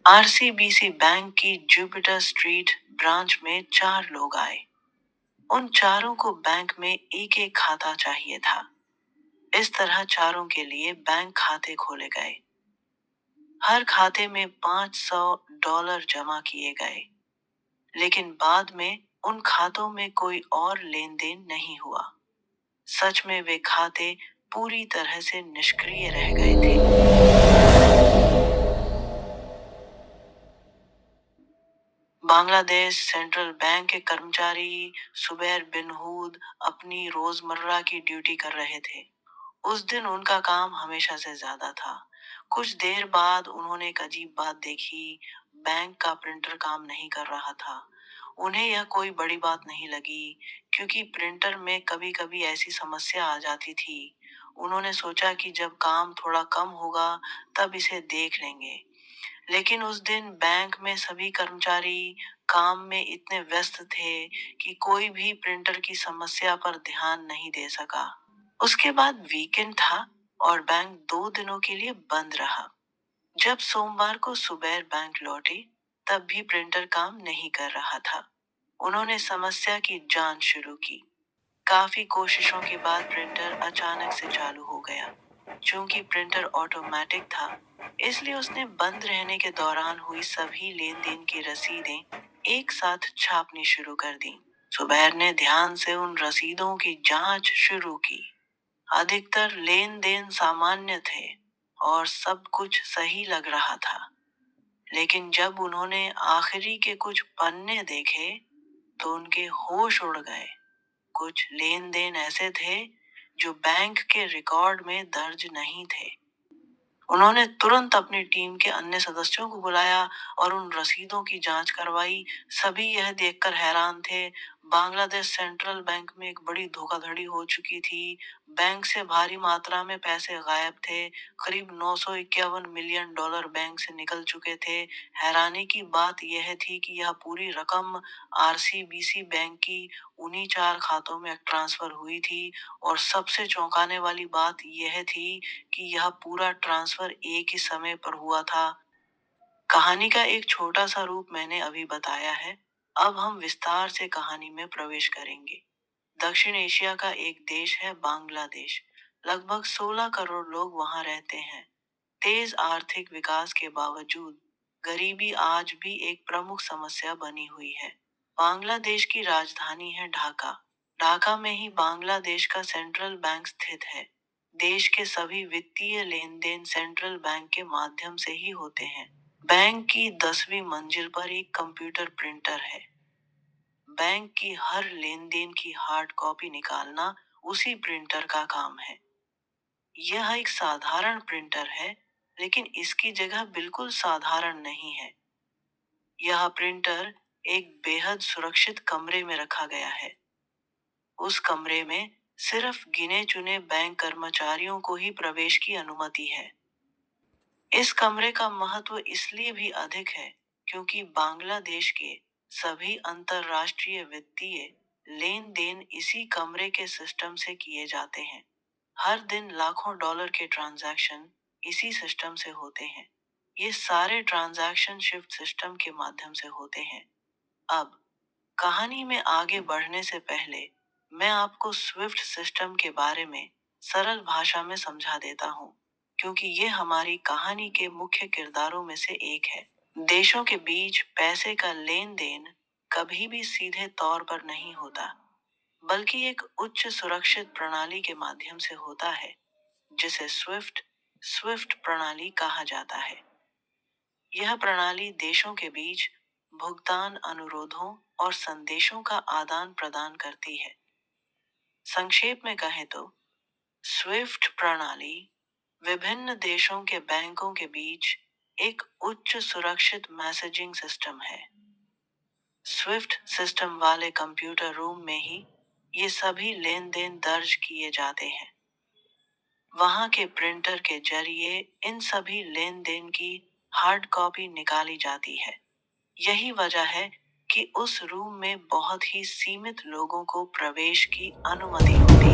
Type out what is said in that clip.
आरसीबीसी bank की Jupiter street branch में 4 लोग आए। उन चारों को बैंक में एक एक खाता चाहिए था। इस तरह चारों के लिए बैंक खाते खोले गए। हर खाते में $500 जमा किए गए, लेकिन बाद में उन खातों में कोई और लेन देन नहीं हुआ। सच में वे खाते पूरी तरह से निष्क्रिय रह गए थे। बांग्लादेश सेंट्रल बैंक के कर्मचारी सुबैर बिन हूद अपनी रोजमर्रा की ड्यूटी कर रहे थे। उस दिन उनका काम हमेशा से ज्यादा था। कुछ देर बाद उन्होंने एक अजीब बात देखी। बैंक का प्रिंटर काम नहीं कर रहा था। उन्हें यह कोई बड़ी बात नहीं लगी, क्योंकि प्रिंटर में कभी कभी ऐसी समस्या आ जाती थी। उन्होंने सोचा कि जब काम थोड़ा कम होगा तब इसे देख लेंगे। लेकिन उस दिन बैंक में सभी कर्मचारी काम में इतने व्यस्त थे कि कोई भी प्रिंटर की समस्या पर ध्यान नहीं दे सका। उसके बाद वीकेंड था और बैंक 2 दिनों के लिए बंद रहा। जब सोमवार को सुबह बैंक लौटे, तब भी प्रिंटर काम नहीं कर रहा था। उन्होंने समस्या की जांच शुरू की। काफी कोशिशों के बाद प्रिंटर अचानक से चालू हो गया। चूंकि प्रिंटर ऑटोमेटिक था, इसलिए उसने बंद रहने के दौरान हुई सभी लेन देन की रसीदें एक साथ छापनी शुरू कर दी। सुबैर ने ध्यान से उन रसीदों की जांच शुरू की। अधिकतर लेन देन सामान्य थे और सब कुछ सही लग रहा था। लेकिन जब उन्होंने आखिरी के कुछ पन्ने देखे, तो उनके होश उड़ गए। कुछ लेन देन ऐसे थे जो बैंक के रिकॉर्ड में दर्ज नहीं थे। उन्होंने तुरंत अपनी टीम के अन्य सदस्यों को बुलाया और उन रसीदों की जांच करवाई। सभी यह देखकर हैरान थे। बांग्लादेश सेंट्रल बैंक में एक बड़ी धोखाधड़ी हो चुकी थी। बैंक से भारी मात्रा में पैसे गायब थे। करीब $951 मिलियन बैंक से निकल चुके थे। हैरानी की बात यह थी कि यह पूरी रकम आरसीबीसी बैंक की उन्हीं 4 खातों में ट्रांसफर हुई थी। और सबसे चौंकाने वाली बात यह थी कि यह पूरा ट्रांसफर एक ही समय पर हुआ था। कहानी का एक छोटा सा रूप मैंने अभी बताया है। अब हम विस्तार से कहानी में प्रवेश करेंगे। दक्षिण एशिया का एक देश है बांग्लादेश। लगभग 16 करोड़ लोग वहां रहते हैं। तेज आर्थिक विकास के बावजूद गरीबी आज भी एक प्रमुख समस्या बनी हुई है। बांग्लादेश की राजधानी है ढाका। ढाका में ही बांग्लादेश का सेंट्रल बैंक स्थित है। देश के सभी वित्तीय लेन देन सेंट्रल बैंक के माध्यम से ही होते हैं। बैंक की 10वीं मंजिल पर एक कंप्यूटर प्रिंटर है। बैंक की हर लेन देन की हार्ड कॉपी निकालना उसी प्रिंटर का काम है। यह एक साधारण प्रिंटर है, लेकिन इसकी जगह बिल्कुल साधारण नहीं है। यह प्रिंटर एक बेहद सुरक्षित कमरे में रखा गया है। उस कमरे में सिर्फ गिने चुने बैंक कर्मचारियों को ही प्रवेश की अनुमति है। इस कमरे का महत्व इसलिए भी अधिक है क्योंकि बांग्लादेश के सभी अंतर्राष्ट्रीय वित्तीय लेन देन इसी कमरे के सिस्टम से किए जाते हैं। हर दिन लाखों डॉलर के ट्रांजैक्शन इसी सिस्टम से होते हैं। ये सारे ट्रांजैक्शन शिफ्ट सिस्टम के माध्यम से होते हैं। अब कहानी में आगे बढ़ने से पहले मैं आपको स्विफ्ट सिस्टम के बारे में सरल भाषा में समझा देता हूँ, क्योंकि ये हमारी कहानी के मुख्य किरदारों में से एक है। देशों के बीच पैसे का लेन देन कभी भी सीधे तौर पर नहीं होता, बल्कि एक उच्च सुरक्षित प्रणाली के माध्यम से होता है, जिसे स्विफ्ट प्रणाली कहा जाता है। यह प्रणाली देशों के बीच भुगतान अनुरोधों और संदेशों का आदान प्रदान करती है। संक्षेप में कहें तो स्विफ्ट प्रणाली विभिन्न देशों के बैंकों के बीच एक उच्च सुरक्षित मैसेजिंग सिस्टम है। स्विफ्ट सिस्टम वाले कंप्यूटर रूम में ही ये सभी लेन देन दर्ज किए जाते हैं। वहां के प्रिंटर के जरिए इन सभी लेन देन की हार्ड कॉपी निकाली जाती है। यही वजह है कि उस रूम में बहुत ही सीमित लोगों को प्रवेश की अनुमति होती है।